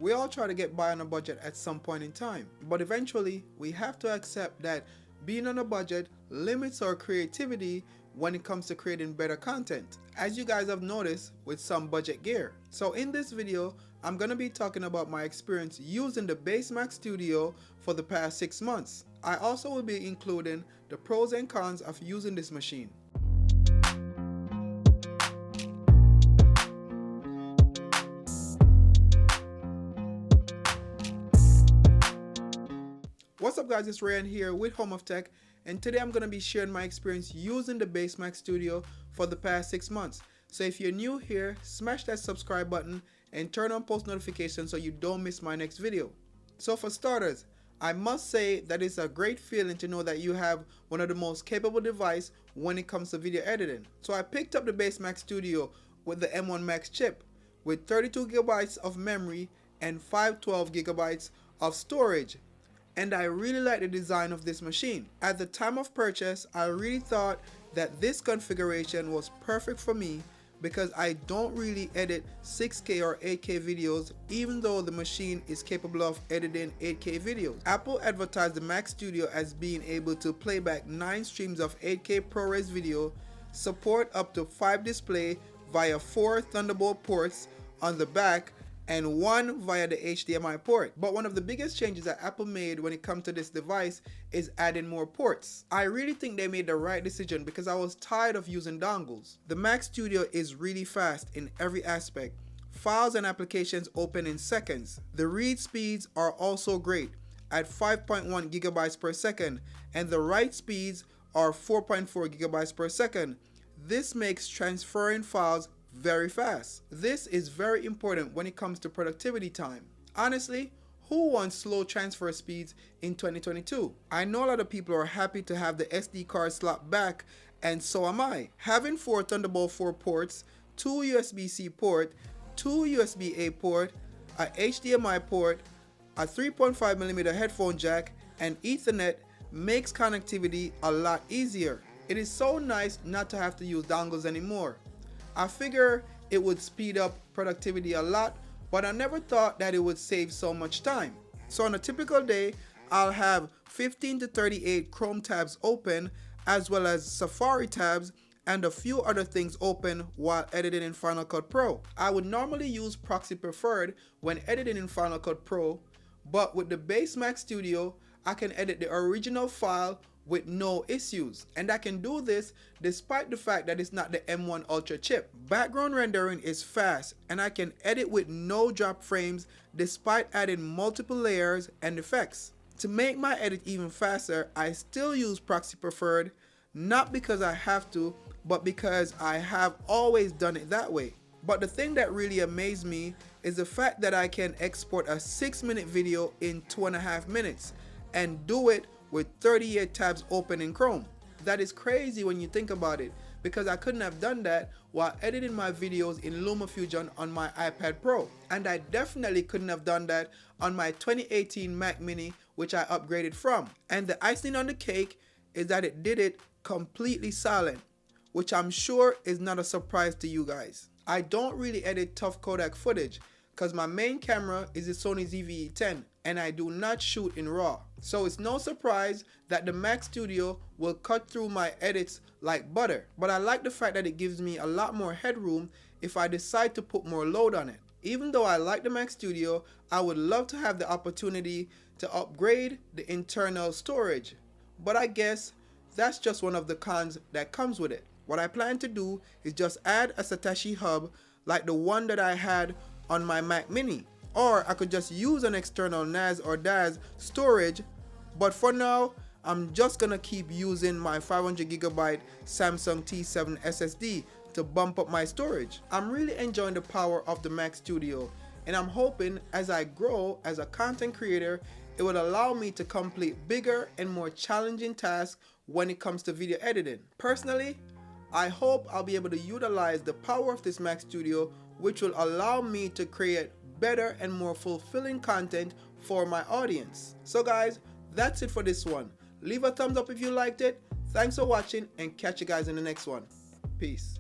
We all try to get by on a budget at some point in time, but eventually we have to accept that being on a budget limits our creativity when it comes to creating better content, as you guys have noticed with some budget gear. So in this video, I'm going to be talking about my experience using the Basemax Studio for the past 6 months. I also will be including the pros and cons of using this machine. What's up guys, it's Ryan here with HomeofTech, and today I'm going to be sharing my experience using the Basemax Studio for the past 6 months. So if you're new here, smash that subscribe button and turn on post notifications so you don't miss my next video. So for starters, I must say that it's a great feeling to know that you have one of the most capable devices when it comes to video editing. So I picked up the Basemax Studio with the M1 Max chip with 32 gigabytes of memory and 512 gigabytes of storage. And I really like the design of this machine. At the time of purchase, I really thought that this configuration was perfect for me because I don't really edit 6K or 8K videos, even though the machine is capable of editing 8K videos. Apple advertised the Max Studio as being able to play back 9 streams of 8K ProRes video, support up to 5 display via 4 Thunderbolt ports on the back, and 1 via the HDMI port. But one of the biggest changes that Apple made when it comes to this device is adding more ports. I really think they made the right decision because I was tired of using dongles. The Mac Studio is really fast in every aspect. Files and applications open in seconds. The read speeds are also great at 5.1 gigabytes per second, and the write speeds are 4.4 gigabytes per second. This makes transferring files very fast. This is very important when it comes to productivity time. Honestly, who wants slow transfer speeds in 2022? I know a lot of people are happy to have the SD card slot back, and so am I. Having 4 Thunderbolt 4 ports, 2 USB-C port, 2 USB-A port, a HDMI port, a 3.5mm headphone jack, and Ethernet makes connectivity a lot easier. It is so nice not to have to use dongles anymore. I figure it would speed up productivity a lot, but I never thought that it would save so much time. So on a typical day, I'll have 15 to 38 Chrome tabs open, as well as Safari tabs and a few other things open while editing in Final Cut Pro. I would normally use Proxy Preferred when editing in Final Cut Pro, but with the Basemax Studio, I can edit the original file with no issues, and I can do this despite the fact that it's not the M1 Ultra chip. Background rendering is fast, and I can edit with no drop frames despite adding multiple layers and effects. To make my edit even faster, I still use Proxy Preferred, not because I have to, but because I have always done it that way. But the thing that really amazed me is the fact that I can export a 6-minute video in 2.5 minutes and do it with 38 tabs open in Chrome. That is crazy when you think about it, because I couldn't have done that while editing my videos in LumaFusion on my iPad Pro, and I definitely couldn't have done that on my 2018 Mac Mini, which I upgraded from. And the icing on the cake is that it did it completely silent, which I'm sure is not a surprise to you guys. I don't really edit tough Kodak footage because my main camera is the Sony ZV-E10 and I do not shoot in RAW. So it's no surprise that the Mac Studio will cut through my edits like butter. But I like the fact that it gives me a lot more headroom if I decide to put more load on it. Even though I like the Mac Studio, I would love to have the opportunity to upgrade the internal storage. But I guess that's just one of the cons that comes with it. What I plan to do is just add a Satoshi hub like the one that I had on my Mac Mini, or I could just use an external NAS or DAS storage, but for now I'm just gonna keep using my 500GB Samsung T7 SSD to bump up my storage. I'm really enjoying the power of the Mac Studio, and I'm hoping as I grow as a content creator, it will allow me to complete bigger and more challenging tasks when it comes to video editing. Personally, I hope I'll be able to utilize the power of this Mac Studio, which will allow me to create better and more fulfilling content for my audience. So guys, that's it for this one. Leave a thumbs up if you liked it. Thanks for watching, and catch you guys in the next one. Peace.